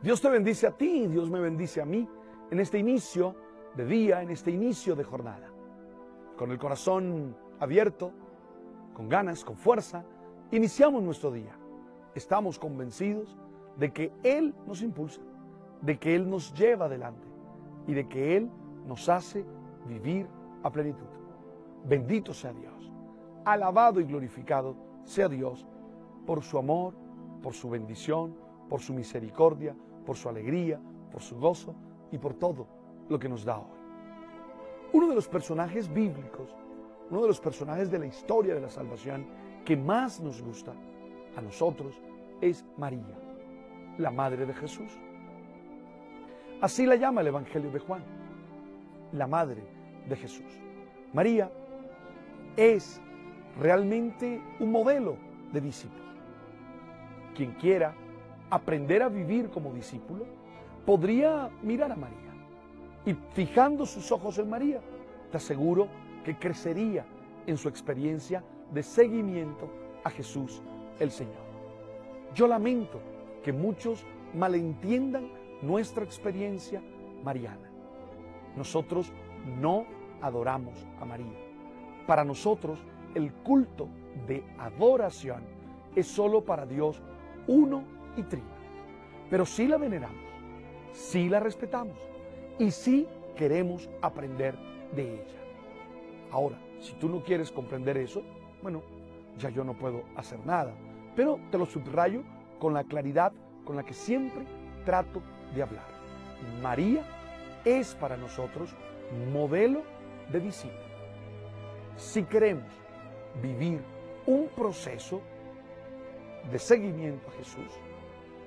Dios te bendice a ti, Dios me bendice a mí en este inicio de día, en este inicio de jornada. Con el corazón abierto, con ganas, con fuerza, iniciamos nuestro día. Estamos convencidos de que Él nos impulsa, de que Él nos lleva adelante y de que Él nos hace vivir a plenitud. Bendito sea Dios, alabado y glorificado sea Dios por su amor, por su bendición, por su misericordia, por su alegría, por su gozo y por todo lo que nos da hoy. Uno de los personajes bíblicos, uno de los personajes de la historia de la salvación que más nos gusta a nosotros es María, la madre de Jesús. Así la llama el Evangelio de Juan, la madre de Jesús. María es realmente un modelo de discípulo. Quien quiera aprender a vivir como discípulo, podría mirar a María y fijando sus ojos en María, te aseguro que crecería en su experiencia de seguimiento a Jesús el Señor. Yo lamento que muchos malentiendan nuestra experiencia mariana. Nosotros no adoramos a María. Para nosotros el culto de adoración es solo para Dios uno y trino. Pero sí la veneramos, sí la respetamos y sí queremos aprender de ella. Ahora, si tú no quieres comprender eso, bueno, ya yo no puedo hacer nada. Pero te lo subrayo con la claridad con la que siempre trato de hablar. María es para nosotros modelo de discípulo. Si queremos vivir un proceso de seguimiento a Jesús,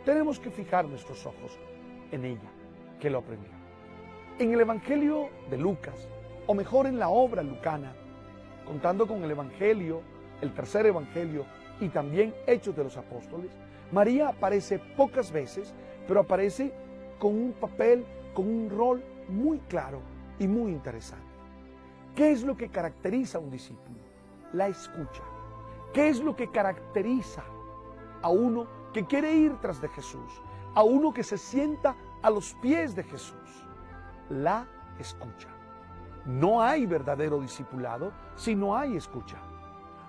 tenemos que fijar nuestros ojos en ella, que lo aprendió. En el Evangelio de Lucas, o mejor en la obra lucana, contando con el Evangelio, el tercer Evangelio y también Hechos de los Apóstoles, María aparece pocas veces, pero aparece con un papel, con un rol muy claro y muy interesante. ¿Qué es lo que caracteriza a un discípulo? La escucha. ¿Qué es lo que caracteriza a uno que quiere ir tras de Jesús? A uno que se sienta a los pies de Jesús. La escucha. No hay verdadero discipulado si no hay escucha.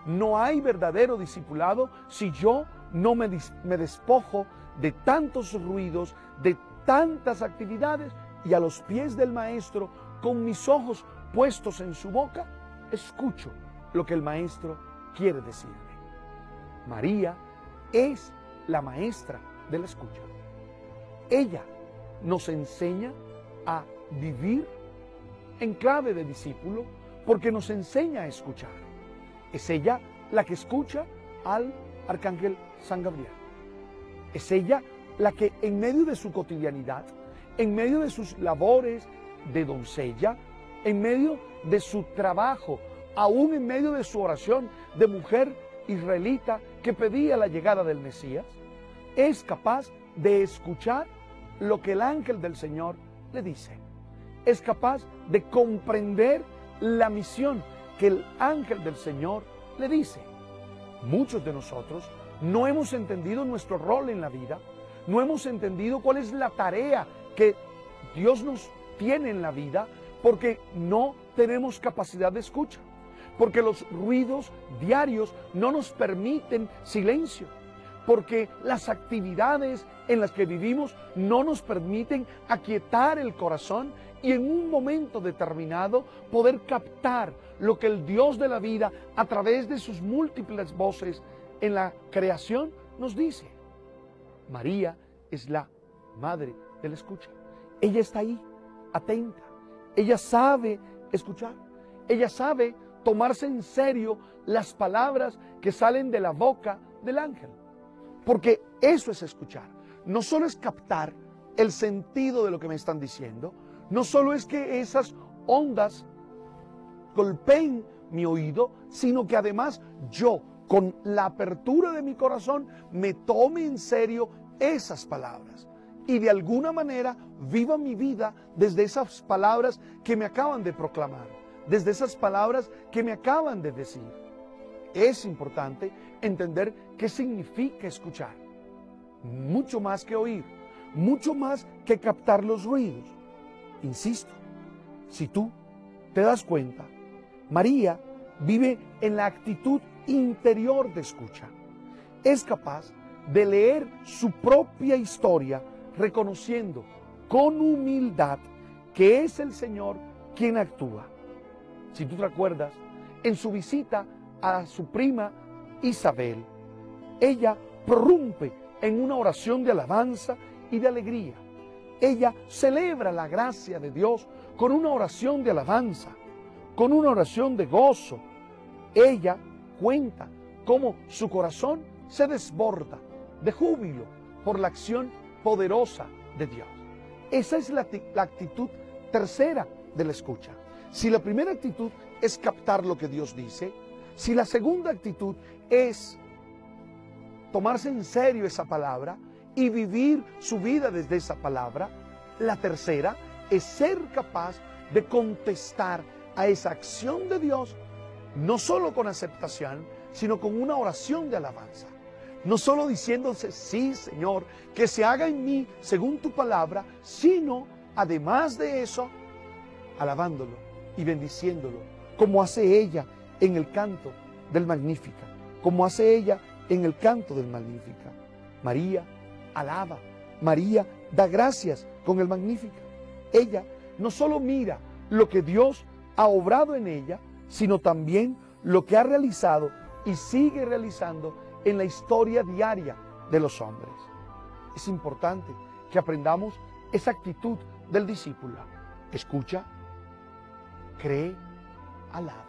No hay verdadero discipulado si yo no me despojo de tantos ruidos, de tantas actividades y a los pies del Maestro, con mis ojos puestos en su boca, escucho lo que el Maestro quiere decirme. María es la maestra de la escucha. Ella nos enseña a vivir en clave de discípulo porque nos enseña a escuchar. Es ella la que escucha al arcángel San Gabriel. Es ella la que en medio de su cotidianidad, en medio de sus labores de doncella, en medio de su trabajo, aún en medio de su oración de mujer israelita que pedía la llegada del Mesías, es capaz de escuchar lo que el ángel del Señor le dice. Es capaz de comprender la misión que el ángel del Señor le dice. Muchos de nosotros no hemos entendido nuestro rol en la vida, no hemos entendido cuál es la tarea que Dios nos tiene en la vida, porque no tenemos capacidad de escucha, porque los ruidos diarios no nos permiten silencio, porque las actividades en las que vivimos no nos permiten aquietar el corazón y en un momento determinado poder captar lo que el Dios de la vida, a través de sus múltiples voces en la creación, nos dice. María es la madre de la escucha. Ella está ahí, atenta. Ella sabe escuchar. Ella sabe tomarse en serio las palabras que salen de la boca del ángel. Porque eso es escuchar. No solo es captar el sentido de lo que me están diciendo, no solo es que esas ondas golpeen mi oído, sino que además yo, con la apertura de mi corazón, me tome en serio esas palabras y de alguna manera viva mi vida desde esas palabras que me acaban de proclamar, desde esas palabras que me acaban de decir. Es importante entender qué significa escuchar, mucho más que oír, mucho más que captar los ruidos. Insisto, si tú te das cuenta, María vive en la actitud interior de escucha. Es capaz de leer su propia historia reconociendo con humildad que es el Señor quien actúa. Si tú te acuerdas, en su visita a su prima Isabel, ella prorrumpe en una oración de alabanza y de alegría. Ella celebra la gracia de Dios con una oración de alabanza, con una oración de gozo. Ella cuenta cómo su corazón se desborda de júbilo por la acción poderosa de Dios. Esa es la actitud tercera de la escucha. Si la primera actitud es captar lo que Dios dice, si la segunda actitud es tomarse en serio esa palabra y vivir su vida desde esa palabra, la tercera es ser capaz de contestar a esa acción de Dios, no solo con aceptación, sino con una oración de alabanza. No solo diciéndose, sí, Señor, que se haga en mí según tu palabra, sino, además de eso, alabándolo y bendiciéndolo, como hace ella en el canto del Magnífica, como hace ella en el canto del Magnífica. María alaba, María da gracias con el Magnífica. Ella no solo mira lo que Dios ha obrado en ella, sino también lo que ha realizado y sigue realizando en la historia diaria de los hombres. Es importante que aprendamos esa actitud del discípulo. Escucha, cree, alaba.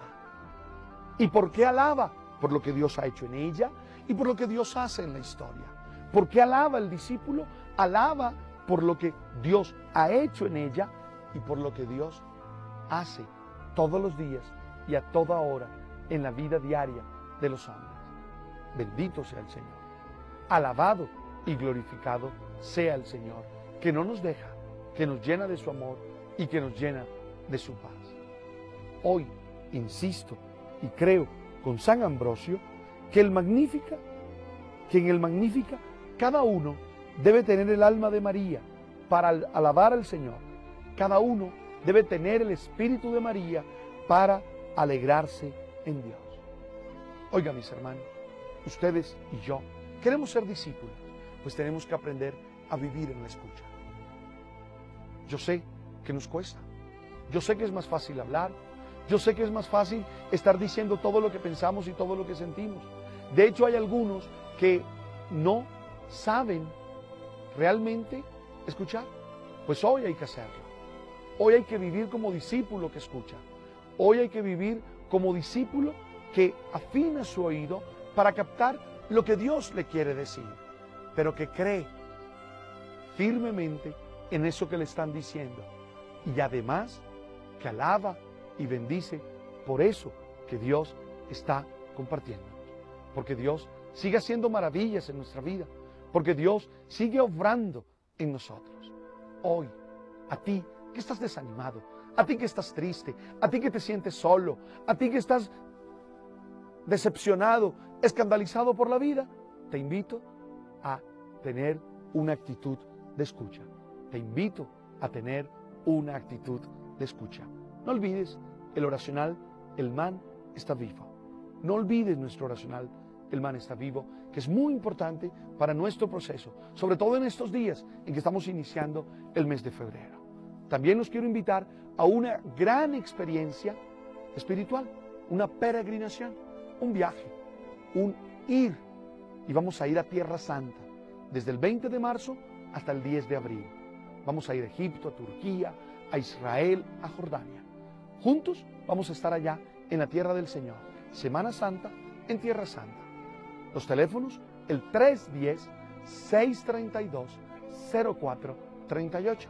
¿Y por qué alaba? Por lo que Dios ha hecho en ella y por lo que Dios hace en la historia. ¿Por qué alaba el discípulo? Alaba por lo que Dios ha hecho en ella y por lo que Dios hace todos los días y a toda hora en la vida diaria de los hombres. Bendito sea el Señor. Alabado y glorificado sea el Señor, que no nos deja, que nos llena de su amor y que nos llena de su paz. Hoy insisto y creo con San Ambrosio que en el Magnífica cada uno debe tener el alma de María para alabar al Señor. Cada uno debe tener el espíritu de María para alegrarse en Dios. Oiga, mis hermanos, ustedes y yo queremos ser discípulos, pues tenemos que aprender a vivir en la escucha. Yo sé que nos cuesta, yo sé que es más fácil hablar, yo sé que es más fácil estar diciendo todo lo que pensamos y todo lo que sentimos. De hecho, hay algunos que no saben realmente escuchar. Pues hoy hay que hacerlo. Hoy hay que vivir como discípulo que escucha. Hoy hay que vivir como discípulo que afina su oído para captar lo que Dios le quiere decir, pero que cree firmemente en eso que le están diciendo y además que alaba y bendice por eso que Dios está compartiendo. Porque Dios sigue haciendo maravillas en nuestra vida, porque Dios sigue obrando en nosotros. Hoy, a ti que estás desanimado, a ti que estás triste, a ti que te sientes solo, a ti que estás decepcionado, escandalizado por la vida, te invito a tener una actitud de escucha. Te invito a tener una actitud de escucha. No olvides el oracional, el man está vivo. No olvides nuestro oracional, el man está vivo, que es muy importante para nuestro proceso, sobre todo en estos días en que estamos iniciando el mes de febrero. También los quiero invitar a una gran experiencia espiritual, una peregrinación, un viaje, un ir. Y vamos a ir a Tierra Santa, desde el 20 de marzo hasta el 10 de abril. Vamos a ir a Egipto, a Turquía, a Israel, a Jordania. Juntos vamos a estar allá en la tierra del Señor. Semana Santa en Tierra Santa. Los teléfonos, el 310-632-0438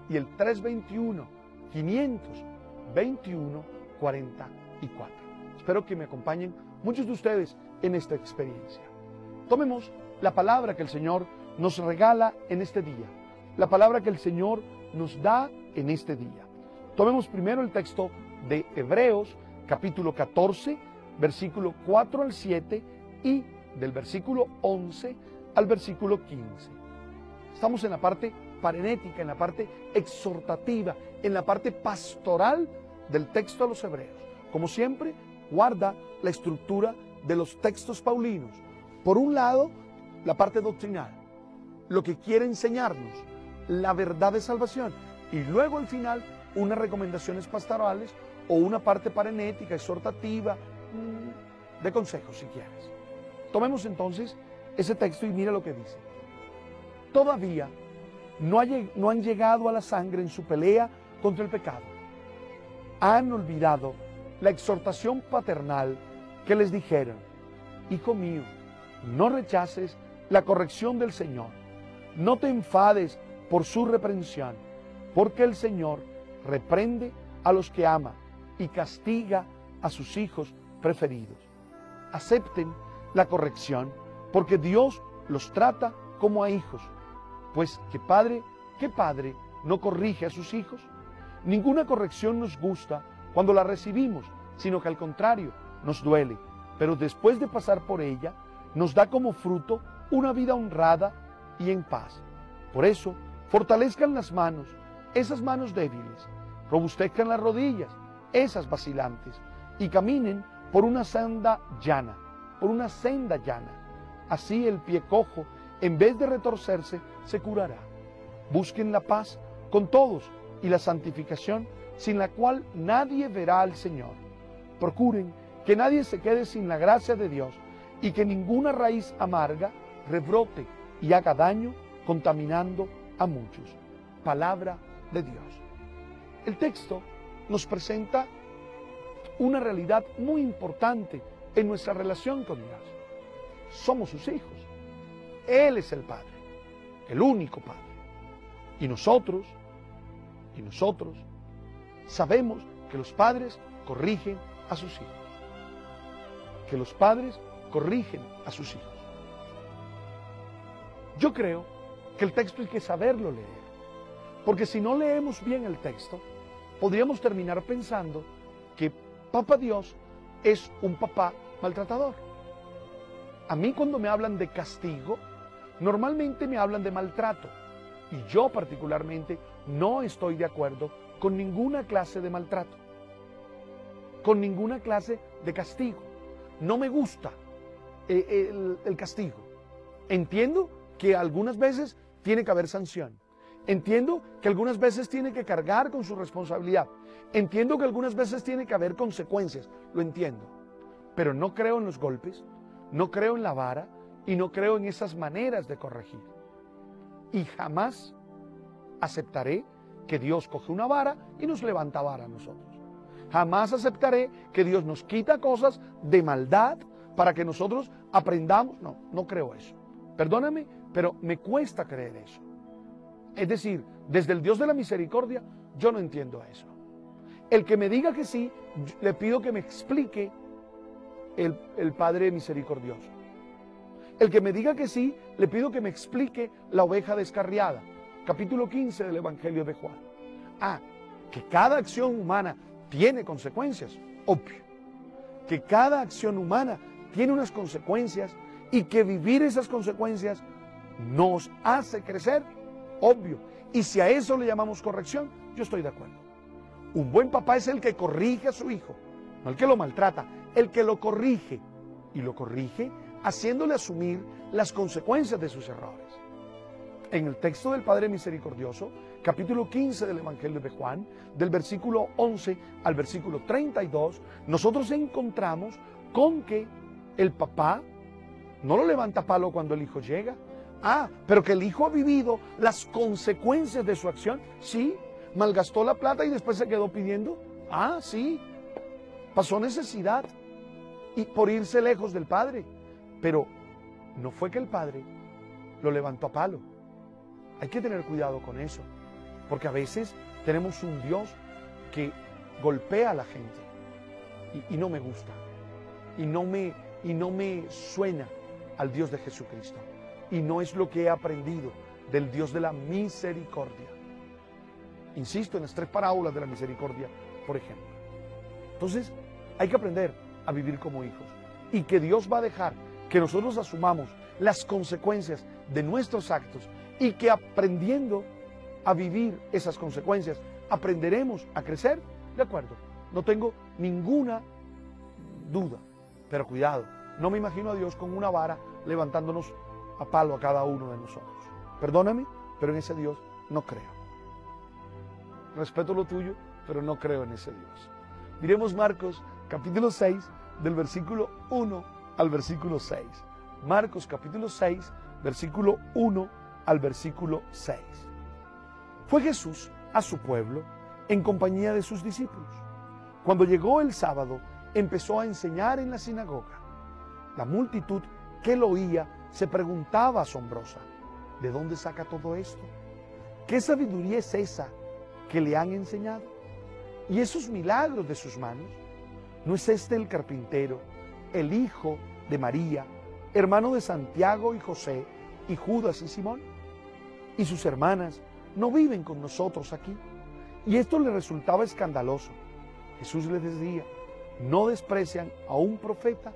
y el 321-521-44. Espero que me acompañen muchos de ustedes en esta experiencia. Tomemos la palabra que el Señor nos regala en este día, la palabra que el Señor nos da en este día. Tomemos primero el texto de Hebreos, capítulo 14, versículo 4 al 7 y del versículo 11 al versículo 15. Estamos en la parte parenética, en la parte exhortativa, en la parte pastoral del texto a los hebreos. Como siempre, guarda la estructura de los textos paulinos. Por un lado, la parte doctrinal, lo que quiere enseñarnos, la verdad de salvación, y luego al final unas recomendaciones pastorales o una parte parenética, exhortativa, de consejos si quieres. Tomemos entonces ese texto y mira lo que dice. Todavía no han llegado a la sangre en su pelea contra el pecado. Han olvidado la exhortación paternal que les dijeron: hijo mío, no rechaces la corrección del Señor, no te enfades por su reprensión, porque el Señor reprende a los que ama y castiga a sus hijos preferidos. Acepten la corrección, porque Dios los trata como a hijos. Pues ¿qué padre no corrige a sus hijos? Ninguna corrección nos gusta cuando la recibimos, sino que al contrario, nos duele. Pero después de pasar por ella, nos da como fruto una vida honrada y en paz. Por eso, fortalezcan las manos, esas manos débiles, robustezcan las rodillas, esas vacilantes, y caminen por una senda llana, Así el pie cojo, en vez de retorcerse, se curará. Busquen la paz con todos y la santificación, sin la cual nadie verá al Señor. Procuren que nadie se quede sin la gracia de Dios y que ninguna raíz amarga rebrote y haga daño, contaminando a muchos. Palabra de Dios. El texto nos presenta una realidad muy importante en nuestra relación con Dios. Somos sus hijos. Él es el Padre, el único Padre. Y nosotros sabemos que los padres corrigen a sus hijos. Que los padres corrigen a sus hijos. Yo creo que el texto hay que saberlo leer. Porque si no leemos bien el texto, podríamos terminar pensando que Papá Dios es un papá maltratador. A mí cuando me hablan de castigo, normalmente me hablan de maltrato. Y yo particularmente no estoy de acuerdo con ninguna clase de maltrato, con ninguna clase de castigo. No me gusta el castigo. Entiendo que algunas veces tiene que haber sanción. Entiendo que algunas veces tiene que cargar con su responsabilidad. Entiendo que algunas veces tiene que haber consecuencias. Lo entiendo. Pero no creo en los golpes, no creo en la vara y no creo en esas maneras de corregir. Y jamás aceptaré que Dios coge una vara y nos levanta vara a nosotros. Jamás aceptaré que Dios nos quita cosas de maldad para que nosotros aprendamos. No, no creo eso. Perdóname, pero me cuesta creer eso. Es decir, desde el Dios de la misericordia, yo no entiendo eso. El que me diga que sí, le pido que me explique el Padre misericordioso. El que me diga que sí, le pido que me explique la oveja descarriada, capítulo 15 del Evangelio de Juan. Que cada acción humana tiene consecuencias, obvio. Que cada acción humana tiene unas consecuencias y que vivir esas consecuencias nos hace crecer, obvio. Y si a eso le llamamos corrección, yo estoy de acuerdo. Un buen papá es el que corrige a su hijo, no el que lo maltrata, el que lo corrige. Y lo corrige haciéndole asumir las consecuencias de sus errores. En el texto del Padre Misericordioso, capítulo 15 del Evangelio de Juan, del versículo 11 al versículo 32, nosotros encontramos con que el papá no lo levanta a palo cuando el hijo llega. Pero que el hijo ha vivido las consecuencias de su acción. Sí, malgastó la plata y después se quedó pidiendo. Sí, pasó necesidad y por irse lejos del padre. Pero no fue que el padre lo levantó a palo. Hay que tener cuidado con eso, porque a veces tenemos un Dios que golpea a la gente y no me gusta, y no me suena al Dios de Jesucristo. Y no es lo que he aprendido del Dios de la misericordia. Insisto en las 3 parábolas de la misericordia, por ejemplo. Entonces, hay que aprender a vivir como hijos. Y que Dios va a dejar que nosotros asumamos las consecuencias de nuestros actos y que aprendiendo a vivir esas consecuencias, aprenderemos a crecer, de acuerdo, no tengo ninguna duda, pero cuidado, no me imagino a Dios con una vara levantándonos a palo a cada uno de nosotros. Perdóname, pero en ese Dios no creo. Respeto lo tuyo, pero no creo en ese Dios. Miremos Marcos capítulo 6, del versículo 1 al versículo 6. Marcos capítulo 6, versículo 1 al versículo 6. Fue Jesús a su pueblo en compañía de sus discípulos. Cuando llegó el sábado, empezó a enseñar en la sinagoga. La multitud que lo oía se preguntaba asombrosa, ¿de dónde saca todo esto? ¿Qué sabiduría es esa que le han enseñado? ¿Y esos milagros de sus manos? ¿No es este el carpintero, el hijo de María, hermano de Santiago y José, y Judas y Simón? ¿Y sus hermanas no viven con nosotros aquí? Y esto le resultaba escandaloso. Jesús les decía, no desprecian a un profeta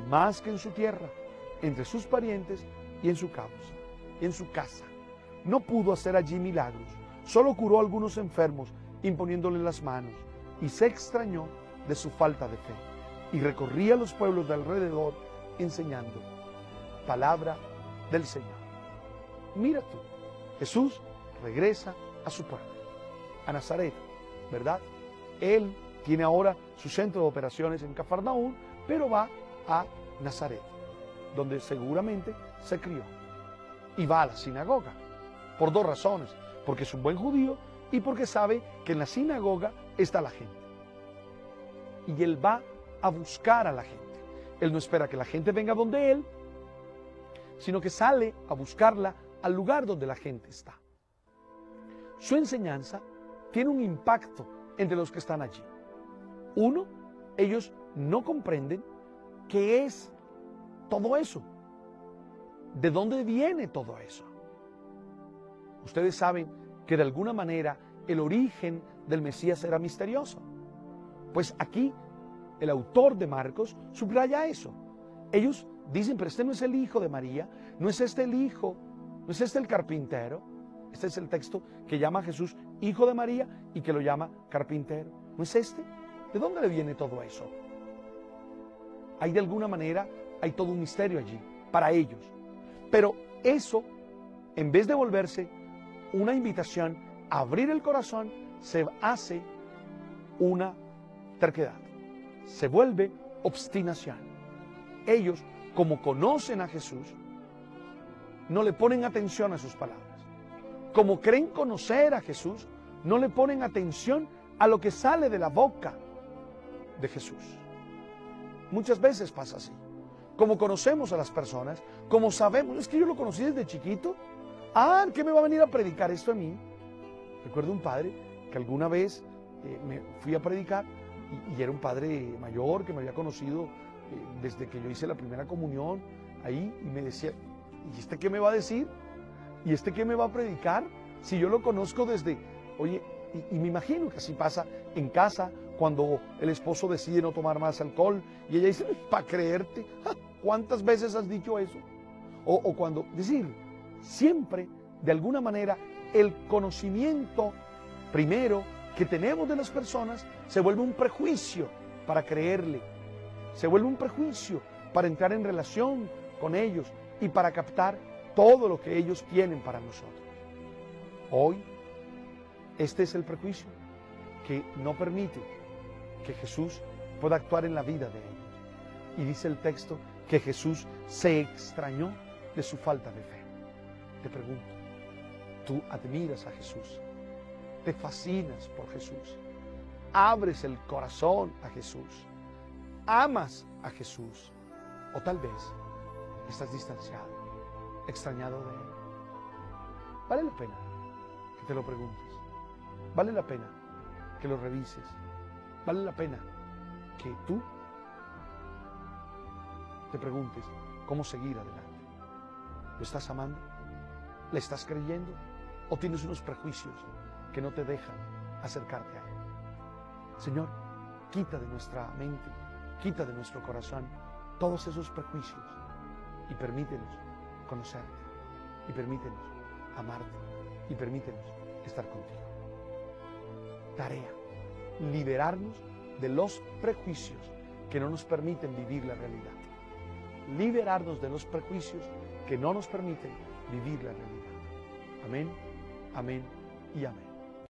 más que en su tierra, entre sus parientes y en su casa. No pudo hacer allí milagros, solo curó a algunos enfermos imponiéndole las manos, y se extrañó de su falta de fe, y recorría los pueblos de alrededor enseñando. Palabra del Señor. Mira tú, Jesús regresa a su pueblo, a Nazaret, ¿verdad? Él tiene ahora su centro de operaciones en Cafarnaúm, pero va a Nazaret, donde seguramente se crió, y va a la sinagoga, por dos razones, porque es un buen judío y porque sabe que en la sinagoga está la gente. Y él va a buscar a la gente. Él no espera que la gente venga donde él, sino que sale a buscarla al lugar donde la gente está. Su enseñanza tiene un impacto entre los que están allí. Uno, ellos no comprenden qué es todo eso. ¿De dónde viene todo eso? Ustedes saben que de alguna manera el origen del Mesías era misterioso. Pues aquí el autor de Marcos subraya eso. Ellos dicen, pero este no es el hijo de María, no es este el hijo, no es este el carpintero. Este es el texto que llama a Jesús hijo de María y que lo llama carpintero. ¿No es este? ¿De dónde le viene todo eso? Hay de alguna manera, hay todo un misterio allí para ellos. Pero eso, en vez de volverse una invitación a abrir el corazón, se hace una terquedad. Se vuelve obstinación. Ellos, como conocen a Jesús, no le ponen atención a sus palabras. Como creen conocer a Jesús, no le ponen atención a lo que sale de la boca de Jesús. Muchas veces pasa así. Como conocemos a las personas, como sabemos, es que yo lo conocí desde chiquito. ¿Qué me va a venir a predicar esto a mí? Recuerdo un padre que alguna vez me fui a predicar y era un padre mayor que me había conocido desde que yo hice la primera comunión ahí, y me decía, ¿y este qué me va a decir? ¿Y este qué me va a predicar? Si yo lo conozco desde, oye, y me imagino que así pasa en casa cuando el esposo decide no tomar más alcohol y ella dice, para creerte, ¿cuántas veces has dicho eso? O cuando, decir, siempre, de alguna manera, el conocimiento primero que tenemos de las personas se vuelve un prejuicio para creerle, se vuelve un prejuicio para entrar en relación con ellos y para captar todo lo que ellos tienen para nosotros. Hoy, este es el prejuicio que no permite que Jesús pueda actuar en la vida de ellos. Y dice el texto que Jesús se extrañó de su falta de fe. Te pregunto, ¿tú admiras a Jesús? ¿Te fascinas por Jesús? ¿Abres el corazón a Jesús? ¿Amas a Jesús? ¿O tal vez estás distanciado, extrañado de Él? Vale la pena que te lo preguntes. Vale la pena que lo revises. Vale la pena que tú te preguntes cómo seguir adelante. ¿Lo estás amando? ¿Le estás creyendo? ¿O tienes unos prejuicios que no te dejan acercarte a Él? Señor, quita de nuestra mente, quita de nuestro corazón todos esos prejuicios y permítenos conocerte y permítenos amarte y permítenos estar contigo. Tarea: liberarnos de los prejuicios que no nos permiten vivir la realidad. Liberarnos de los prejuicios que no nos permiten vivir la realidad. Amén, amén y amén.